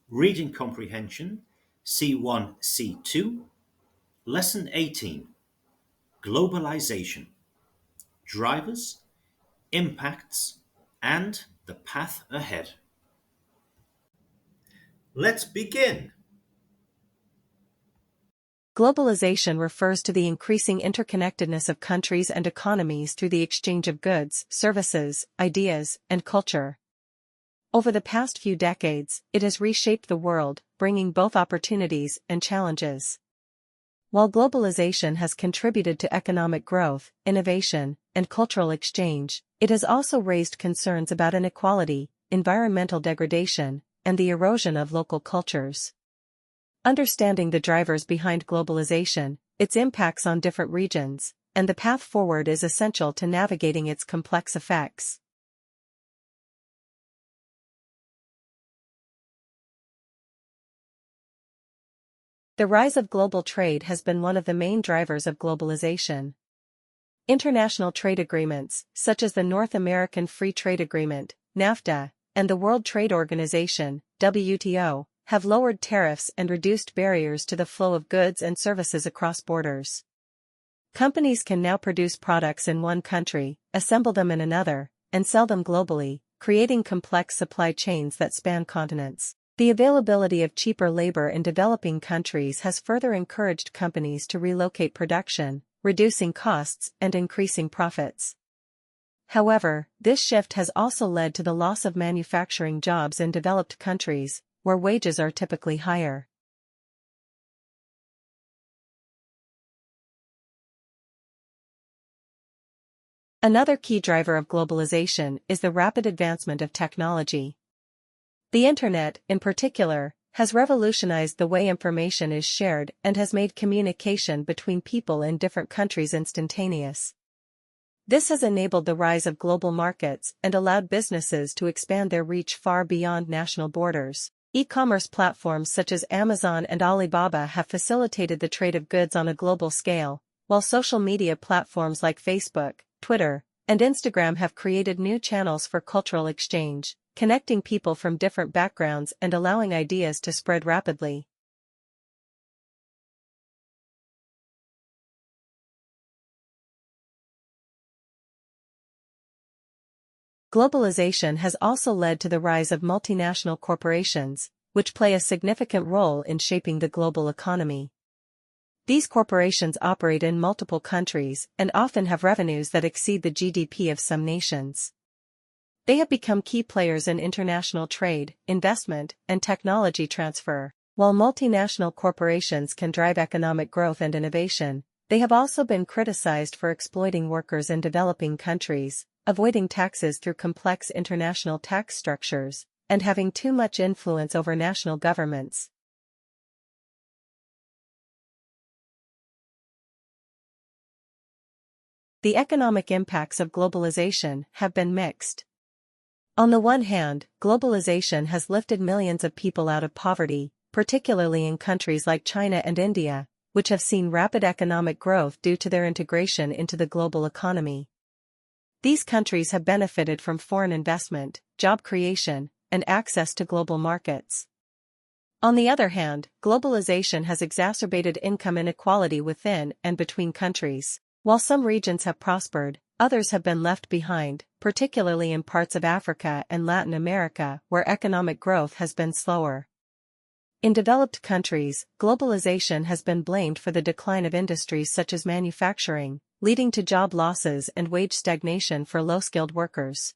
Reading Comprehension, C1-C2, Lesson 18, Globalization, Drivers, Impacts, and the Path Ahead. Let's begin. Globalization refers to the increasing interconnectedness of countries and economies through the exchange of goods, services, ideas, and culture. Over the past few decades, it has reshaped the world, bringing both opportunities and challenges. While globalization has contributed to economic growth, innovation, and cultural exchange, it has also raised concerns about inequality, environmental degradation, and the erosion of local cultures. Understanding the drivers behind globalization, its impacts on different regions, and the path forward is essential to navigating its complex effects. The rise of global trade has been one of the main drivers of globalization. International trade agreements, such as the North American Free Trade Agreement, NAFTA, and the World Trade Organization, WTO, have lowered tariffs and reduced barriers to the flow of goods and services across borders. Companies can now produce products in one country, assemble them in another, and sell them globally, creating complex supply chains that span continents. The availability of cheaper labor in developing countries has further encouraged companies to relocate production, reducing costs and increasing profits. However, this shift has also led to the loss of manufacturing jobs in developed countries, where wages are typically higher. Another key driver of globalization is the rapid advancement of technology. The Internet, in particular, has revolutionized the way information is shared and has made communication between people in different countries instantaneous. This has enabled the rise of global markets and allowed businesses to expand their reach far beyond national borders. E-commerce platforms such as Amazon and Alibaba have facilitated the trade of goods on a global scale, while social media platforms like Facebook, Twitter, and Instagram have created new channels for cultural exchange, connecting people from different backgrounds and allowing ideas to spread rapidly. Globalization has also led to the rise of multinational corporations, which play a significant role in shaping the global economy. These corporations operate in multiple countries and often have revenues that exceed the GDP of some nations. They have become key players in international trade, investment, and technology transfer. While multinational corporations can drive economic growth and innovation, they have also been criticized for exploiting workers in developing countries, avoiding taxes through complex international tax structures, and having too much influence over national governments. The economic impacts of globalization have been mixed. On the one hand, globalization has lifted millions of people out of poverty, particularly in countries like China and India, which have seen rapid economic growth due to their integration into the global economy. These countries have benefited from foreign investment, job creation, and access to global markets. On the other hand, globalization has exacerbated income inequality within and between countries. While some regions have prospered, others have been left behind, particularly in parts of Africa and Latin America where economic growth has been slower. In developed countries, globalization has been blamed for the decline of industries such as manufacturing, leading to job losses and wage stagnation for low-skilled workers.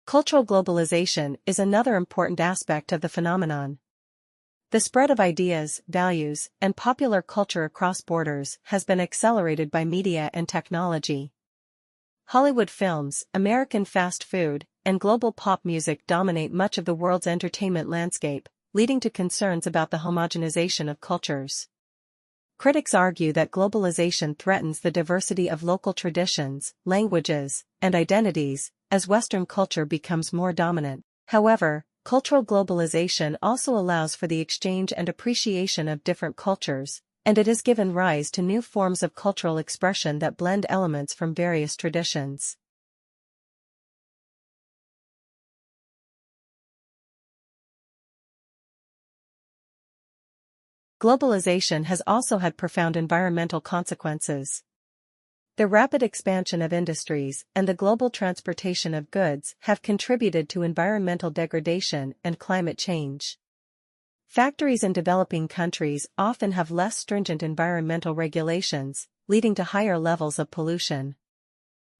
Cultural globalization is another important aspect of the phenomenon. The spread of ideas, values, and popular culture across borders has been accelerated by media and technology. Hollywood films, American fast food, and global pop music dominate much of the world's entertainment landscape, leading to concerns about the homogenization of cultures. Critics argue that globalization threatens the diversity of local traditions, languages, and identities, as Western culture becomes more dominant. However, cultural globalization also allows for the exchange and appreciation of different cultures, and it has given rise to new forms of cultural expression that blend elements from various traditions. Globalization has also had profound environmental consequences. The rapid expansion of industries and the global transportation of goods have contributed to environmental degradation and climate change. Factories in developing countries often have less stringent environmental regulations, leading to higher levels of pollution.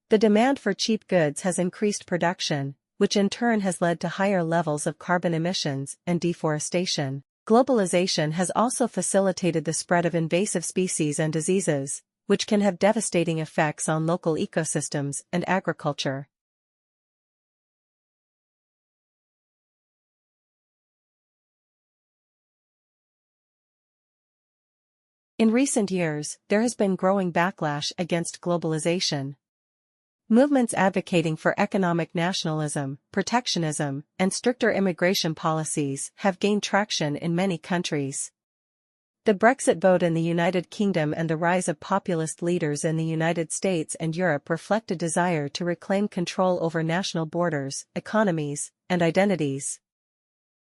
The demand for cheap goods has increased production, which in turn has led to higher levels of carbon emissions and deforestation. Globalization has also facilitated the spread of invasive species and diseases, which can have devastating effects on local ecosystems and agriculture. In recent years, there has been growing backlash against globalization. Movements advocating for economic nationalism, protectionism, and stricter immigration policies have gained traction in many countries. The Brexit vote in the United Kingdom and the rise of populist leaders in the United States and Europe reflect a desire to reclaim control over national borders, economies, and identities.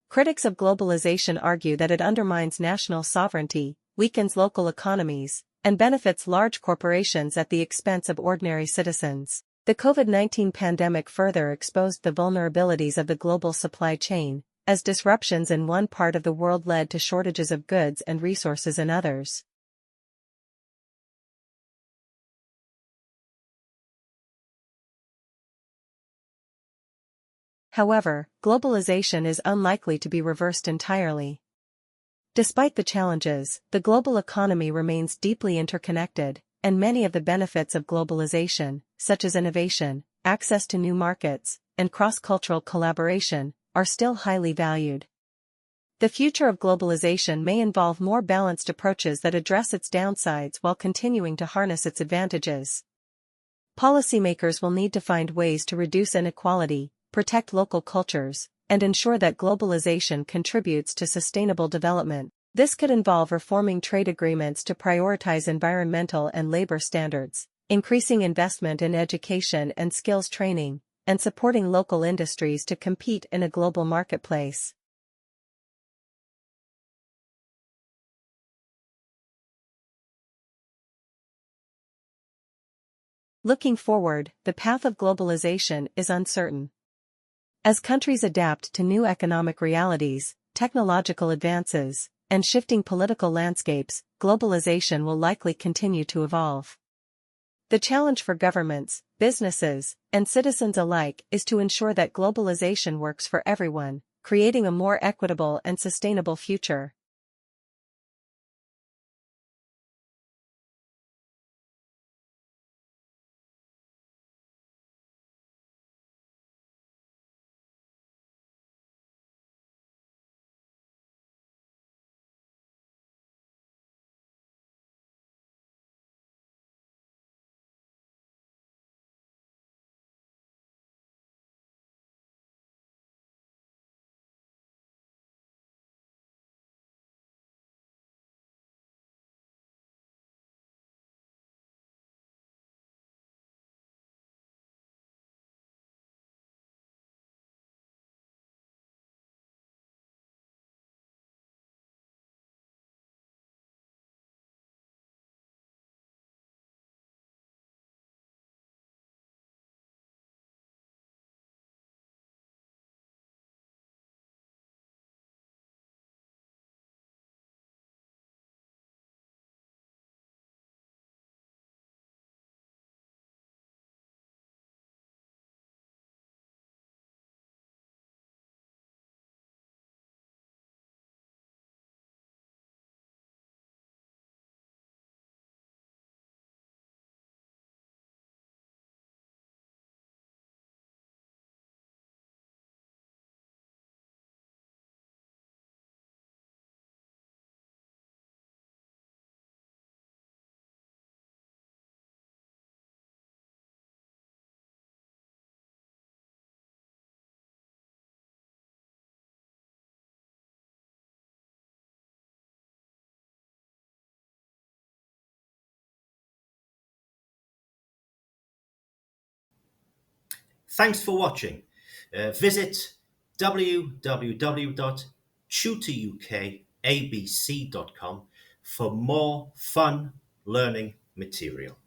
Critics of globalization argue that it undermines national sovereignty, weakens local economies, and benefits large corporations at the expense of ordinary citizens. The COVID-19 pandemic further exposed the vulnerabilities of the global supply chain, as disruptions in one part of the world led to shortages of goods and resources in others. However, globalization is unlikely to be reversed entirely. Despite the challenges, the global economy remains deeply interconnected, and many of the benefits of globalization, such as innovation, access to new markets, and cross-cultural collaboration, are still highly valued. The future of globalization may involve more balanced approaches that address its downsides while continuing to harness its advantages. Policymakers will need to find ways to reduce inequality, protect local cultures, and ensure that globalization contributes to sustainable development. This could involve reforming trade agreements to prioritize environmental and labor standards, increasing investment in education and skills training, and supporting local industries to compete in a global marketplace. Looking forward, the path of globalization is uncertain. As countries adapt to new economic realities, technological advances, and shifting political landscapes, globalization will likely continue to evolve. The challenge for governments, businesses, and citizens alike is to ensure that globalization works for everyone, creating a more equitable and sustainable future. Thanks for watching. Visit www.tutorukabc.com for more fun learning material.